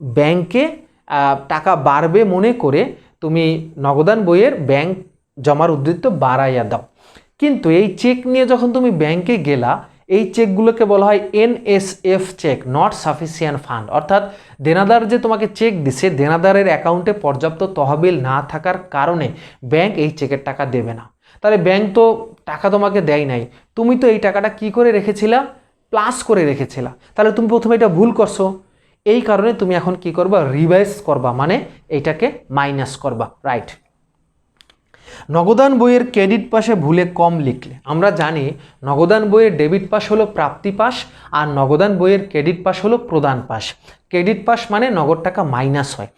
ব্যাংকে টাকা বাড়বে মনে করে তুমি নগদান বইয়ের ব্যাংক জমার উদ্বৃত্ত বাড়াইয়া দাও। কিন্তু এই চেক নিয়ে যখন তুমি ব্যাংকে গেলা, এই চেকগুলোকে বলা হয় NSF check, not sufficient fund. অর্থাৎ দেনাদার যে তোমাকে চেক দিছে, দেনাদারের অ্যাকাউন্টে পর্যাপ্ত তহবিল না থাকার কারণে ব্যাংক এই চেকের টাকা দেবে না। তাহলে ব্যাংক তো টাকা তোমাকে দেয় নাই, তুমি তো এই টাকাটা কি করে রেখেছিলা? প্লাস করে রেখেছিলা। তাহলে তুমি প্রথমে এটা ভুল করছো, এই কারণে তুমি এখন কি করবা? রিভাইজ করবা, মানে এইটাকে মাইনাস করবা, রাইট। নগদান বইয়ের ক্রেডিট পাশে ভুলে কম লিখলে, আমরা জানি নগদান বইয়ের ডেবিট পাশ হলো প্রাপ্তি পাশ, আর নগদান বইয়ের ক্রেডিট পাশ হলো প্রদান পাশ। ক্রেডিট পাশ মানে নগদ টাকা মাইনাস হয়।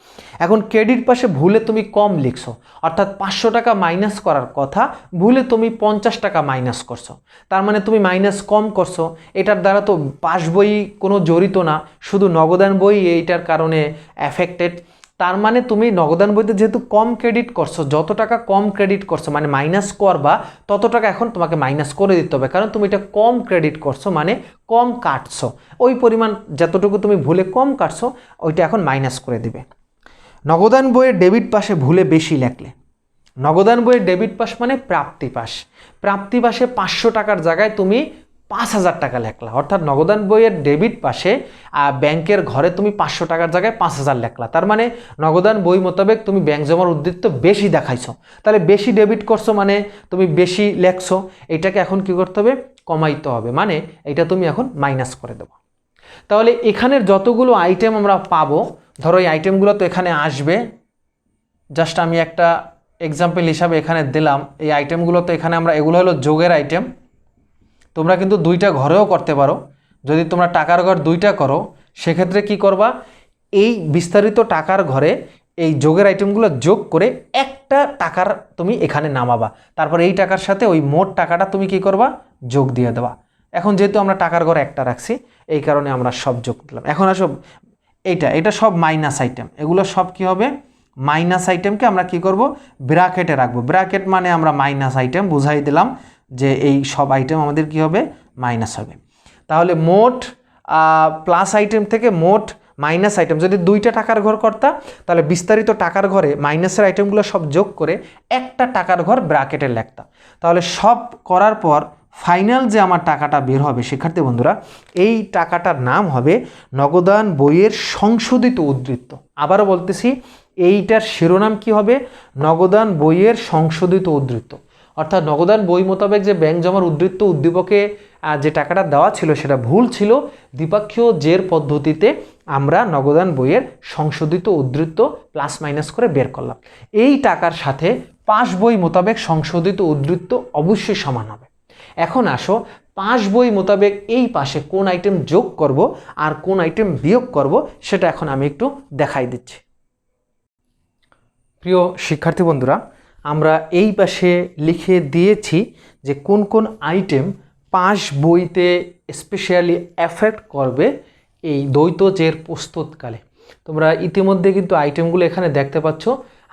এখন ক্রেডিট পাশে ভুলে তুমি কম লিখছো, অর্থাৎ 500 টাকা মাইনাস করার কথা ভুলে তুমি 50 টাকা মাইনাস করছো, তার মানে তুমি মাইনাস কম করছো। এটার দ্বারা তো পাস বই কোনো জড়িত না, শুধু নগদান বই এইটার কারণে অ্যাফেক্টেড। তার মানে তুমি নগদান বইতে যেহেতু কম ক্রেডিট করছো, যত টাকা কম ক্রেডিট করছো মানে মাইনাস করবা, তত টাকা এখন তোমাকে মাইনাস করে দিতে হবে, কারণ তুমি এটা কম ক্রেডিট করছো মানে কম কাটছো। ওই পরিমাণ যতটুকু তুমি ভুলে কম কাটছো ওইটা এখন মাইনাস করে দিবে। নগদান বইয়ের ডেবিট পাশে ভুলে বেশি লেখলে, নগদান বইয়ের ডেবিট পাশ মানে প্রাপ্তি পাশ। প্রাপ্তি পাশে 500 টাকার জায়গায় তুমি 5000 টাকা লেখলা, অর্থাৎ নগদান বইয়ের ডেবিট পাশে ব্যাংকের ঘরে তুমি 500 টাকার জায়গায় 5000 লেখলা, তার মানে নগদান বই মোতাবেক তুমি ব্যাংক জমার উদ্বৃত্ত বেশি দেখাইছো। তাহলে বেশি ডেবিট করছো মানে তুমি বেশি লেখছো, এটাকে এখন কি করতে হবে? কমাইতে হবে, মানে এটা তুমি এখন মাইনাস করে দেবো। তাহলে এখানের যতগুলো আইটেম আমরা পাবো, ধরো এই আইটেমগুলো তো এখানে আসবে, জাস্ট আমি একটা এক্সাম্পল হিসাবে এখানে দিলাম। এই আইটেমগুলো তো এখানে আমরা, এগুলো হলো যোগের আইটেম। তোমরা কিন্তু 2টা ঘরেও করতে পারো। যদি তোমরা টাকার ঘর 2টা করো, সেক্ষেত্রে কি করবা? এই বিস্তারিত টাকার ঘরে এই যোগের আইটেমগুলো যোগ করে একটা টাকার তুমি এখানে নামাবা, তারপর এই টাকার সাথে ওই মোট টাকাটা তুমি কি করবা? যোগ দিয়ে দেবা। এখন যেহেতু আমরা টাকার ঘর একটা রাখছি, এই কারণে আমরা সব যোগ দিলাম। এখন আসো এটা সব মাইনাস আইটেম, এগুলো সব কি হবে? মাইনাস আইটেমকে আমরা কি করব? ব্র্যাকেটে রাখবো। ব্র্যাকেট মানে আমরা মাইনাস আইটেম বুঝাই দিলাম যে এই সব আইটেম আমাদের কি হবে? মাইনাস হবে। তাহলে মোট প্লাস আইটেম থেকে মোট মাইনাস আইটেম, যদি 2টা টাকার ঘর করতা তাহলে বিস্তারিত টাকার ঘরে মাইনাসের আইটেমগুলো সব যোগ করে একটা টাকার ঘর ব্র্যাকেটে লিখতা। তাহলে সব করার পর ফাইনাল যে আমার টাকাটা বের হবে শিক্ষার্থী বন্ধুরা, এই টাকাটার নাম হবে নগদান বইয়ের সংশোধিত উদ্ধৃত্ত। আবারও বলতেছি, এইটার শিরোনাম কি হবে? নগদান বইয়ের সংশোধিত উদ্ধৃত্ত। অর্থাৎ নগদান বই মোতাবেক যে ব্যাংক জমার উদ্ধৃত্ত উদ্দীপকে যে টাকাটা দেওয়া ছিল সেটা ভুল ছিল, দ্বিপক্ষীয় জের পদ্ধতিতে আমরা নগদান বইয়ের সংশোধিত উদ্ধৃত্ত প্লাস মাইনাস করে বের করলাম। এই টাকার সাথে পাস বই মোতাবেক সংশোধিত উদ্ধৃত্ত অবশ্যই সমান হবে। এখন আসো পাস বই মোতাবেক এই পাশে কোন আইটেম যোগ করব আর কোন আইটেম বিয়োগ করব সেটা এখন আমি একটু দেখাই দিচ্ছি। প্রিয় শিক্ষার্থী বন্ধুরা, আমরা এই পাশে লিখে দিয়েছি যে কোন কোন আইটেম পাস বইতে স্পেশালি এফেক্ট করবে এই দ্বৈত জের প্রস্তুতকালে। তোমরা ইতিমধ্যে কিন্তু আইটেমগুলো এখানে দেখতে পাচ্ছ,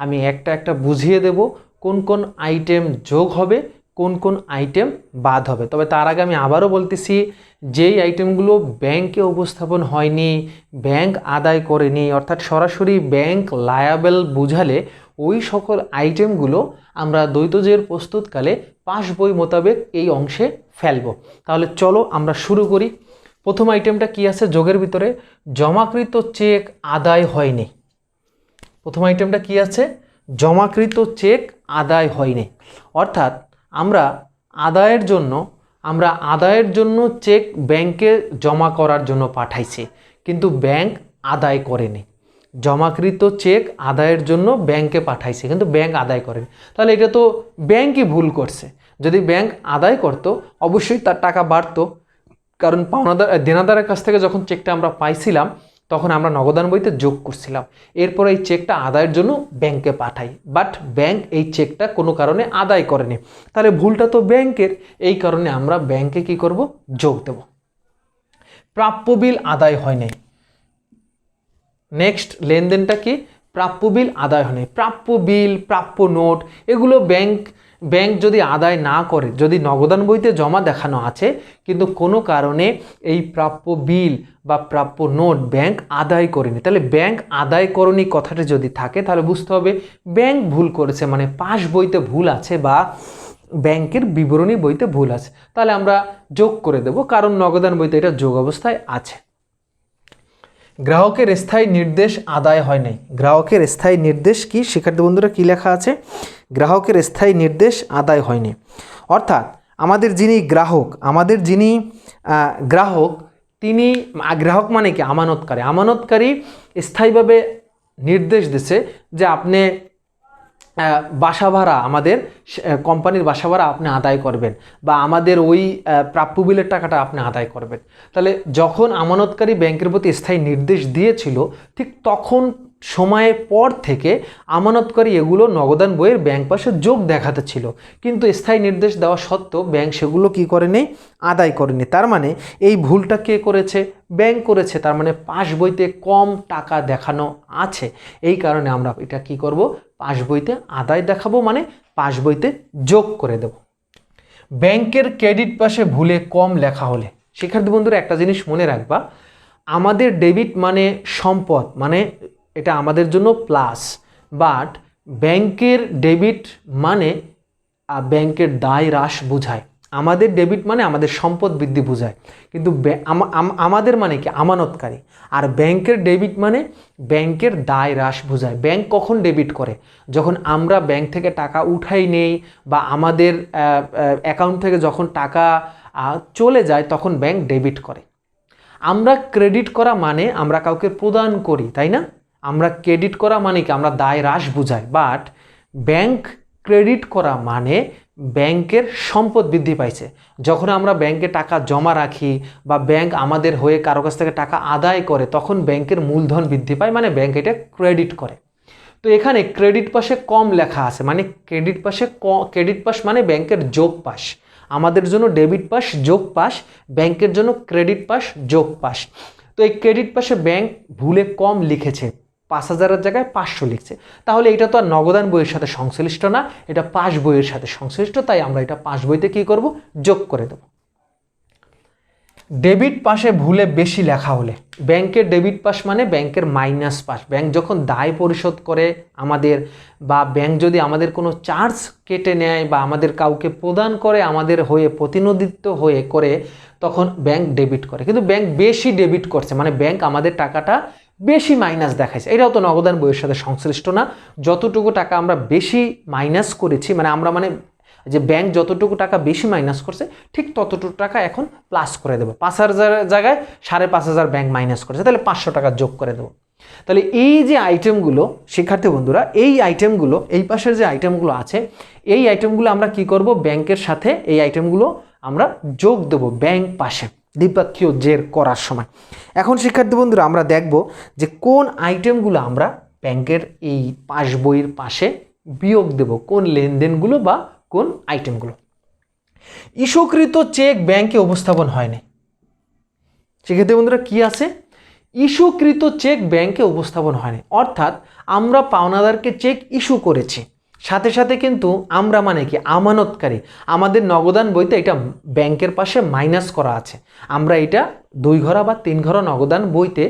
আমি একটা একটা বুঝিয়ে দেব কোন কোন আইটেম যোগ হবে, কোন কোন আইটেম বাদ হবে। তবে তার আগে আমি আবারও বলতেছি, যেই আইটেমগুলো ব্যাংকে উপস্থাপন হয়নি, ব্যাংক আদায় করেনি, অর্থাৎ সরাসরি ব্যাংক লায়াবেল বুঝালে ওই সকল আইটেমগুলো আমরা দ্বৈত জের প্রস্তুতকালে পাস বই মোতাবেক এই অংশে ফেলবো। তাহলে চলো আমরা শুরু করি। প্রথম আইটেমটা কি আছে যোগের ভিতরে? জমাকৃত চেক আদায় হয়নি। প্রথম আইটেমটা কি আছে? জমাকৃত চেক আদায় হয়নি। অর্থাৎ আমরা আদায়ের জন্য চেক ব্যাংকে জমা করার জন্য পাঠাইছি, কিন্তু ব্যাংক আদায় করেনি। জমাকৃত চেক আদায়ের জন্য ব্যাংকে পাঠাইছে, কিন্তু ব্যাংক আদায় করেনি। তাহলে এটা তো ব্যাংকই ভুল করছে। যদি ব্যাংক আদায় করতো অবশ্যই তার টাকা বাড়তো, কারণ দেনাদারের কাছ থেকে যখন চেকটা আমরা পাইছিলাম তখন আমরা নগদান বইতে যোগ করছিলাম, এরপর এই চেকটা আদায়ের জন্য ব্যাংকে পাঠাই, বাট ব্যাংক এই চেকটা কোনো কারণে আদায় করেনি। তাহলে ভুলটা তো ব্যাংকের, এই কারণে আমরা ব্যাংকে কি করব, যোগ দেব। প্রাপ্য বিল আদায় হয় নাই। নেক্সট লেনদেনটা কি, প্রাপ্য বিল আদায় হয় নাই। প্রাপ্য বিল, প্রাপ্য নোট, এগুলো ব্যাংক যদি আদায় না করে, যদি নগদান বইতে জমা দেখানো আছে কিন্তু কোনো কারণে এই প্রাপ্য বিল বা প্রাপ্য নোট ব্যাংক আদায় করেনি, তাহলে ব্যাংক আদায় করেনি কথাটা যদি থাকে তাহলে বুঝতে হবে ব্যাংক ভুল করেছে, মানে পাস বইতে ভুল আছে বা ব্যাংকের বিবরণী বইতে ভুল আছে। তাহলে আমরা যোগ করে দেব, কারণ নগদান বইতে এটা যোগ অবস্থায় আছে। গ্রাহকের স্থায়ী নির্দেশ আদায় হয় নাই। গ্রাহকের স্থায়ী নির্দেশ কি শিক্ষার্থী বন্ধুরা, কি লেখা আছে, গ্রাহকের স্থায়ী নির্দেশ আদায় হয়নি। অর্থাৎ আমাদের যিনি গ্রাহক, তিনি গ্রাহক মানে কি, আমানতকারী স্থায়ীভাবে নির্দেশ দিছে যে আপনি বাসা ভাড়া, আমাদের কোম্পানির বাসা ভাড়া আপনি আদায় করবেন বা আমাদের ওই প্রাপ্য বিলের টাকাটা আপনি আদায় করবেন। তাহলে যখন আমানতকারী ব্যাংকের প্রতি স্থায়ী নির্দেশ দিয়েছিল, ঠিক তখন সময়ের পর থেকে আমানতকারী এগুলো নগদান বইয়ের ব্যাংক পাশে যোগ দেখাতে ছিল, কিন্তু স্থায়ী নির্দেশ দেওয়া সত্ত্বেও ব্যাংক সেগুলো কি করেনি, আদায় করেনি। তার মানে এই ভুলটা কে করেছে, ব্যাংক করেছে। তার মানে পাস বইতে কম টাকা দেখানো আছে, এই কারণে আমরা এটা কি করব, পাস বইতে আদায় দেখাবো, মানে পাস বইতে যোগ করে দেব। ব্যাংকের ক্রেডিট পাশে ভুলে কম লেখা হলে, শিক্ষার্থী বন্ধুরা একটা জিনিস মনে রাখবা, আমাদের ডেবিট মানে সম্পদ, মানে এটা আমাদের জন্য প্লাস, বাট ব্যাংকের ডেবিট মানে ব্যাংকের দায় হ্রাস বোঝায়। আমাদের ডেবিট মানে আমাদের সম্পদ বৃদ্ধি বোঝায়, কিন্তু আমাদের মানে কি, আমানতকারী। আর ব্যাংকের ডেবিট মানে ব্যাংকের দায় হ্রাস বোঝায়। ব্যাংক কখন ডেবিট করে, যখন আমরা ব্যাংক থেকে টাকা উঠাই নেই বা আমাদের অ্যাকাউন্ট থেকে যখন টাকা চলে যায় তখন ব্যাংক ডেবিট করে। আমরা ক্রেডিট করা মানে আমরা কাউকে প্রদান করি, তাই না? আমরা ক্রেডিট করা মানে কি, আমরা দায় হ্রাস বোঝাই। বাট ব্যাংক ক্রেডিট করা মানে ব্যাংকের সম্পদ বৃদ্ধি পাইছে। যখন আমরা ব্যাংকে টাকা জমা রাখি বা ব্যাংক আমাদের হয়ে কারো কাছ থেকে টাকা আদায় করে, তখন ব্যাংকের মূলধন বৃদ্ধি পায়, মানে ব্যাংক এটা ক্রেডিট করে। তো এখানে ক্রেডিট পাশে কম লেখা আছে, মানে ক্রেডিট পাশ মানে ব্যাংকের যোগ পাশ। আমাদের জন্য ডেবিট পাশ যোগ পাশ, ব্যাংকের জন্য ক্রেডিট পাশ যোগ পাশ। তো এই ক্রেডিট পাশে ব্যাংক ভুলে কম লিখেছে, ৫,০০০-এর জায়গায় ৫০০ লিখছে। তাহলে এটা তো আর নগদান বইয়ের সাথে সংশ্লিষ্ট না, এটা পাস বইয়ের সাথে সংশ্লিষ্ট, তাই আমরা এটা পাস বইতে কি করব, যোগ করে দেব। ডেবিট পাশে ভুলে বেশি লেখা হলে, ব্যাংকের ডেবিট পাশ মানে ব্যাংকের মাইনাস পাশ। ব্যাংক যখন দায় পরিশোধ করে আমাদের, বা ব্যাংক যদি আমাদের কোনো চার্জ কেটে নেয় বা আমাদের কাউকে প্রদান করে আমাদের হয়ে, প্রতিনিধিত্ব হয়ে করে, তখন ব্যাংক ডেবিট করে। কিন্তু ব্যাংক বেশি ডেবিট করছে, মানে ব্যাংক আমাদের টাকাটা বেশি মাইনাস দেখাইছে, এটাও তো নগদান বইয়ের সাথে সংশ্লিষ্ট না। যতটুকু টাকা আমরা বেশি মাইনাস করেছি, মানে আমরা মানে যে ব্যাংক যতটুকু টাকা বেশি মাইনাস করছে ঠিক ততটুকু টাকা এখন প্লাস করে দেবো। ৫,০০০ জায়গায় ৫,৫০০ ব্যাংক মাইনাস করেছে, তাহলে ৫০০ টাকা যোগ করে দেবো। তাহলে এই যে আইটেমগুলো শিক্ষার্থী বন্ধুরা, এই আইটেমগুলো, এই পাশের যে আইটেমগুলো আছে, এই আইটেমগুলো আমরা কি করব, ব্যাংকের সাথে এই আইটেমগুলো আমরা যোগ দেব ব্যাংক পাশে দ্বিপক্ষীয় জের করার সময়। এখন শিক্ষার্থী বন্ধুরা আমরা দেখব যে কোন আইটেমগুলো আমরা ব্যাংকের এই পাস বইয়ের পাশে বিয়োগ দেব, কোন লেনদেনগুলো বা কোন আইটেমগুলো। ইস্যুকৃত চেক ব্যাংকে উপস্থাপন হয়নি। শিক্ষার্থী বন্ধুরা কি আছে, ইস্যুকৃত চেক ব্যাংকে উপস্থাপন হয়নি, অর্থাৎ আমরা পাওনাদারকে চেক ইস্যু করেছি, সাথে সাথে কিন্তু আমরা মানে কি, আমানতকারী, আমাদের নগদান বইতে এটা ব্যাংকের পাশে মাইনাস করা আছে। আমরা এটা 2 ঘরা বা 3 ঘরা নগদান বইতে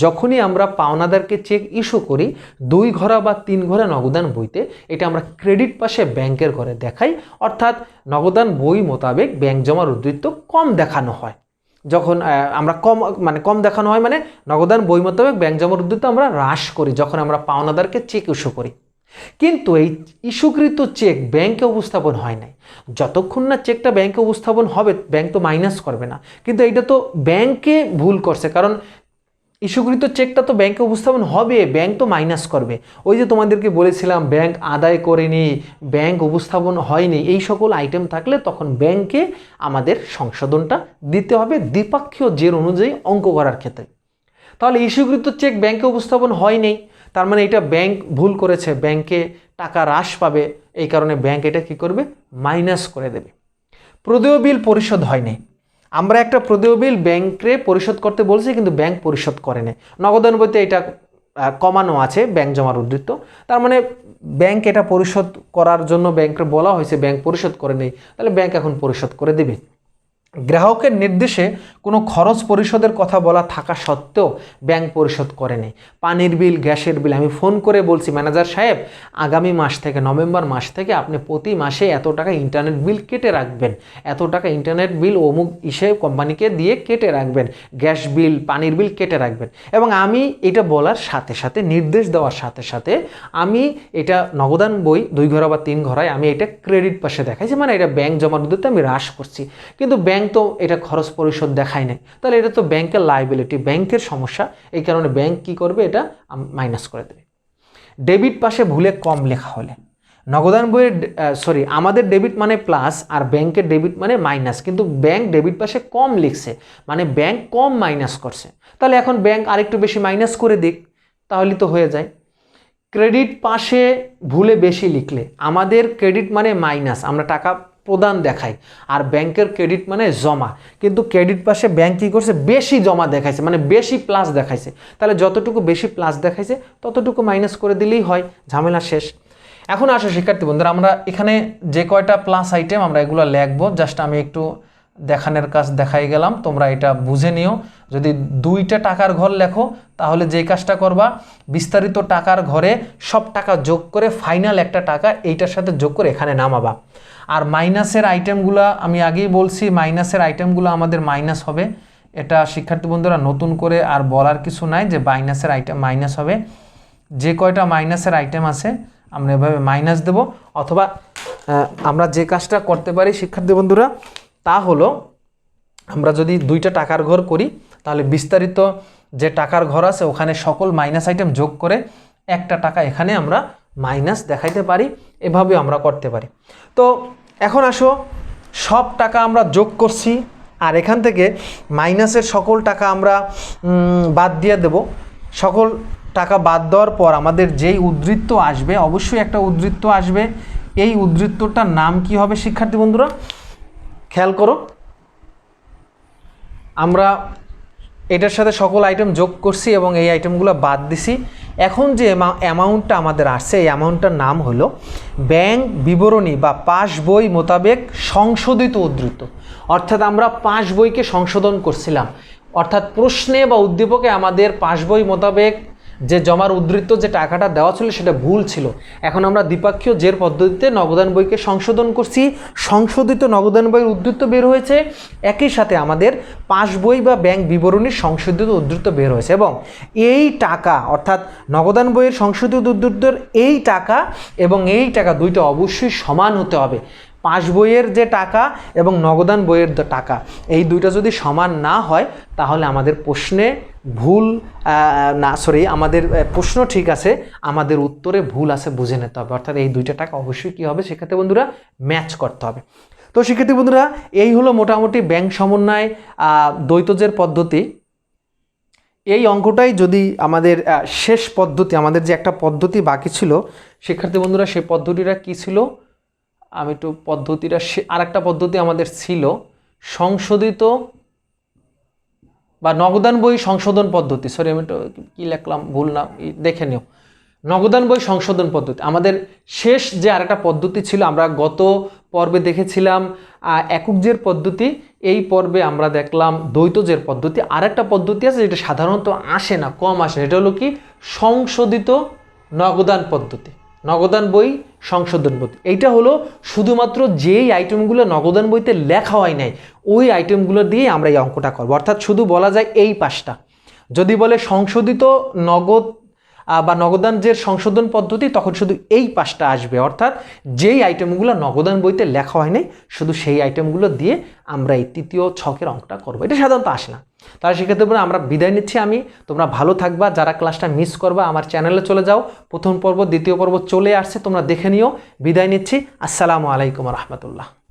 যখনই আমরা পাওনাদারকে চেক ইস্যু করি, 2 ঘরা বা 3 ঘরা নগদান বইতে এটা আমরা ক্রেডিট পাশে ব্যাংকের ঘরে দেখাই, অর্থাৎ নগদান বই মোতাবেক ব্যাংক জমার উদ্ধৃত কম দেখানো হয়। যখন আমরা কম দেখানো হয় মানে নগদান বই মোতাবেক ব্যাংক জমার উদ্ধৃত আমরা হ্রাস করি যখন আমরা পাওনাদারকে চেক ইস্যু করি। কিন্তু এই ইস্যুকৃত চেক ব্যাংকে উপস্থাপন হয় নাই। যতক্ষণ না চেকটা ব্যাংকে উপস্থাপন হবে ব্যাংক তো মাইনাস করবে না, কিন্তু এইটা তো ব্যাংকে ভুল করছে, কারণ ইস্যুকৃত চেকটা তো ব্যাংকে উপস্থাপন হবে, ব্যাংক তো মাইনাস করবে। ওই যে তোমাদেরকে বলেছিলাম ব্যাংক আদায় করেনি, ব্যাংক উপস্থাপন হয়নি, এই সকল আইটেম থাকলে তখন ব্যাংকে আমাদের সংশোধনটা দিতে হবে দ্বিপক্ষীয় জের অনুযায়ী অঙ্ক করার ক্ষেত্রে। তাহলে ইস্যুকৃত চেক ব্যাংকে উপস্থাপন হয়নি, তার মানে এটা ব্যাংক ভুল করেছে, ব্যাংকে টাকা হ্রাস পাবে, এই কারণে ব্যাংক এটা কি করবে, মাইনাস করে দেবে। প্রদেয় বিল পরিশোধ হয়নি, আমরা একটা প্রদেয় বিল ব্যাংকে পরিশোধ করতে বলছি কিন্তু ব্যাংক পরিশোধ করে না, নগদান বইতে এটা কমানো আছে ব্যাংক জমার উদ্ধৃত, তার মানে ব্যাংক এটা পরিশোধ করার জন্য ব্যাংকে বলা হয়েছে, ব্যাংক পরিশোধ করে নেই, তাহলে ব্যাংক এখন পরিশোধ করে দেবে। গ্রাহকের নির্দেশে কোনো খরচ পরিশোধের কথা বলা থাকা সত্ত্বেও ব্যাংক পরিশোধ করেনি। পানির বিল, গ্যাসের বিল আমি ফোন করে বলছি ম্যানেজার সাহেব আগামী মাস থেকে, নভেম্বর মাস থেকে আপনি প্রতি মাসে এত টাকা ইন্টারনেট বিল কেটে রাখবেন, এত টাকা ইন্টারনেট বিল অমুক কোম্পানিকে দিয়ে কেটে রাখবেন, গ্যাস বিল, পানির বিল কেটে রাখবেন। এবং আমি এটা বলার সাথে সাথে, নির্দেশ দেওয়ার সাথে সাথে আমি এটা নগদান বই 2 ঘরা বা 3 ঘরায় আমি এটা ক্রেডিট পাশে দেখাইছি, মানে এটা ব্যাংক জমার উদ্দেশ্যে আমি হ্রাস করছি, কিন্তু ব্যাংক তো এটা খরচ পরিশোধ দেখায় নাই, তাহলে এটা তো ব্যাংকের লায়াবিলিটি, ব্যাংকের সমস্যা, এই কারণে ব্যাংক কি করবে, এটা মাইনাস করে দেবে। ডেবিট পাশে ভুলে কম লেখা হলে, নগদান বইয়ের আমাদের ডেবিট মানে প্লাস আর ব্যাংকের ডেবিট মানে মাইনাস, কিন্তু ব্যাংক ডেবিট পাশে কম লিখছে, মানে ব্যাংক কম মাইনাস করছে, তাহলে এখন ব্যাংক আরেকটু বেশি মাইনাস করে দিক, তাহলে তো হয়ে যায়। ক্রেডিট পাশে ভুলে বেশি লিখলে, আমাদের ক্রেডিট মানে মাইনাস, আমরা টাকা প্রদান দেখাই, আর ব্যাংকের ক্রেডিট মানে জমা, কিন্তু ক্রেডিট পাশে ব্যাংক কী করছে, বেশি জমা দেখাইছে, মানে বেশি প্লাস দেখাইছে, তাহলে যতটুকু বেশি প্লাস দেখাইছে ততটুকু মাইনাস করে দিলেই হয়, ঝামেলা শেষ। এখন আসো শিক্ষার্থী বন্ধুরা, আমরা এখানে যে কয়টা প্লাস আইটেম আমরা এগুলো লিখবো, জাস্ট আমি একটু দেখানোর কাজ দেখাই গেলাম, তোমরা এটা বুঝে নিও। যদি 2টা টাকার ঘর লেখো তাহলে যে কাজটা করবা, বিস্তারিত টাকার ঘরে সব টাকা যোগ করে ফাইনাল একটা টাকা এইটার সাথে যোগ করে এখানে নামাবা। আর মাইনাসের আইটেমগুলো আমি আগেই বলছি, মাইনাসের আইটেমগুলো আমাদের মাইনাস হবে, এটা শিক্ষার্থী বন্ধুরা নতুন করে আর বলার কিছু নাই যে মাইনাসের আইটেম মাইনাস হবে। যে কয়টা মাইনাসের আইটেম আছে আমরা এভাবে মাইনাস দেব, অথবা আমরা যে কাজটা করতে পারি শিক্ষার্থী বন্ধুরা তা হলো, আমরা যদি 2টা টাকার ঘর করি তাহলে বিস্তারিত যে টাকার ঘর আছে ওখানে সকল মাইনাস আইটেম যোগ করে একটা টাকা এখানে আমরা মাইনাস দেখাইতে পারি, এভাবে আমরা করতে পারি। তো এখন আসো, সব টাকা আমরা যোগ করছি আর এখান থেকে মাইনাসের সকল টাকা আমরা বাদ দিয়ে দেব। সকল টাকা বাদ দেওয়ার পর আমাদের যেই উদ্ধৃত্ত আসবে, অবশ্যই একটা উদ্ধৃত্ত আসবে, এই উদ্ধৃত্তটার নাম কি হবে শিক্ষার্থী বন্ধুরা, খেয়াল করো, আমরা এটার সাথে সকল আইটেম যোগ করছি এবং এই আইটেমগুলো বাদ দিছি। এখন যে অ্যামাউন্টটা আমাদের আসছে, এই অ্যামাউন্টটার নাম হলো ব্যাংক বিবরণী বা পাস বই মোতাবেক সংশোধিত উদ্ধৃত। অর্থাৎ আমরা পাস বইকে সংশোধন করছিলাম, অর্থাৎ প্রশ্নে বা উদ্দীপকে আমাদের পাস বই মোতাবেক যে জমার উদ্ধৃত যে টাকাটা দেওয়া ছিল সেটা ভুল ছিল, এখন আমরা দ্বিপক্ষীয় জের পদ্ধতিতে নগদান বইকে সংশোধন করছি, সংশোধিত নগদান বইয়ের উদ্ধৃত বের হয়েছে, একই সাথে আমাদের পাস বই বা ব্যাংক বিবরণীর সংশোধিত উদ্ধৃত বের হয়েছে। এবং এই টাকা অর্থাৎ নগদান বইয়ের সংশোধিত উদ্ধৃতের এই টাকা এবং এই টাকা দুইটা অবশ্যই সমান হতে হবে। পাস বইয়ের যে টাকা এবং নগদান বইয়ের যে টাকা, এই দুইটা যদি সমান না হয় তাহলে আমাদের প্রশ্নে ভুল আমাদের প্রশ্ন ঠিক আছে, আমাদের উত্তরে ভুল আছে বুঝে নিতে হবে। অর্থাৎ এই দুইটা টাকা অবশ্যই কী হবে শিক্ষার্থী বন্ধুরা, ম্যাচ করতে হবে। তো শিক্ষার্থী বন্ধুরা এই হলো মোটামুটি ব্যাংক সমন্বয় দ্বৈতজের পদ্ধতি। এই অঙ্কটাই যদি আমাদের শেষ পদ্ধতি, আমাদের যে একটা পদ্ধতি বাকি ছিল শিক্ষার্থী বন্ধুরা, সেই পদ্ধতিটা কী ছিল, আমি একটু পদ্ধতিটা, আরেকটা পদ্ধতি আমাদের ছিল সংশোধিত বা নগদান বই সংশোধন পদ্ধতি, সরি আমি একটু কী লিখলাম ভুল না দেখে নিও, নগদান বই সংশোধন পদ্ধতি। আমাদের শেষ যে আরেকটা পদ্ধতি ছিল, আমরা গত পর্বে দেখেছিলাম একক জের পদ্ধতি, এই পর্বে আমরা দেখলাম দ্বৈত জের পদ্ধতি। আরেকটা পদ্ধতি আছে যেটা সাধারণত আসে না, কম আসে, এটা হলো কি সংশোধিত নগদান পদ্ধতি, নগদান বই সংশোধন পদ্ধতি। এইটা হলো শুধুমাত্র যেই আইটেমগুলো নগদান বইতে লেখা হয় নাই ওই আইটেমগুলো দিয়ে আমরা এই অঙ্কটা করবো। অর্থাৎ শুধু বলা যায় এই পাঁচটা, যদি বলে সংশোধিত নগদ বা নগদান যে সংশোধন পদ্ধতি তখন শুধু এই পাঁচটা আসবে, অর্থাৎ যেই আইটেমগুলো নগদান বইতে লেখা হয় নাই শুধু সেই আইটেমগুলো দিয়ে আমরা এই তৃতীয় ছকের অঙ্কটা করবো। এটা সাধারণত আসে না। তাহলে সেক্ষেত্রে আমরা বিদায় নিচ্ছি। তোমরা ভালো থাকবা। যারা ক্লাসটা মিস করবা আমার চ্যানেলে চলে যাও, প্রথম পর্ব দ্বিতীয় পর্ব চলে আসছে, তোমরা দেখে নিও। বিদায় নিচ্ছি। আসসালামু আলাইকুম রহমতুল্লাহ।